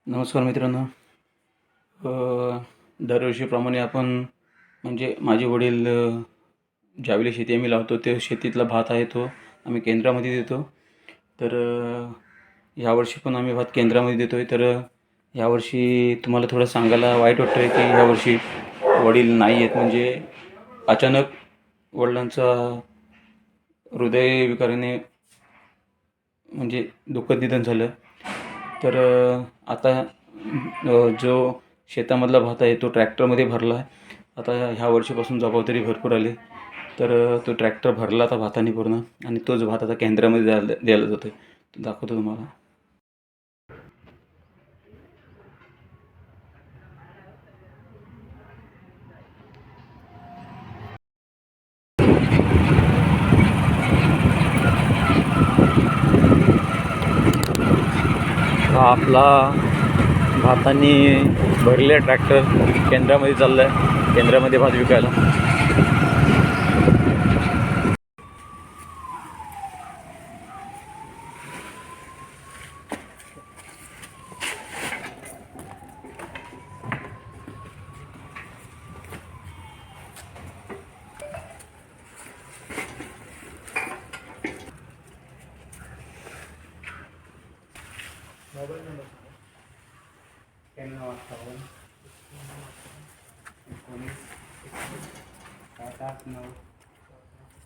नमस्कार मित्रांनो. दरवर्षीप्रमाणे आपण म्हणजे माझे वडील ज्यावेळी शेती आम्ही लावतो ते शेतीतला भात आहे तो आम्ही केंद्रामध्ये देतो. तर ह्यावर्षी पण आम्ही भात केंद्रामध्ये देतो आहे. तर ह्यावर्षी तुम्हाला थोडं सांगायला वाईट वाटतं आहे की ह्यावर्षी वडील नाही आहेत. म्हणजे अचानक वडिलांचा हृदयविकाराने म्हणजे दुःखद निधन झालं. तर आता जो शेतामधला भात आहे तो ट्रॅक्टरमध्ये भरला आहे. आता ह्या वर्षीपासून जबाबदारी भरपूर आली. तर तो ट्रॅक्टर भरला आता भाताने पूर्ण आणि तोच भात आता केंद्रामध्ये द्यायला जातो आहे. तो दाखवतो तुम्हाला. हा आपला भाताने भरले ट्रॅक्टर केंद्रामध्ये चालला आहे, केंद्रामध्ये भात विकायला. Mobile number 98 19 789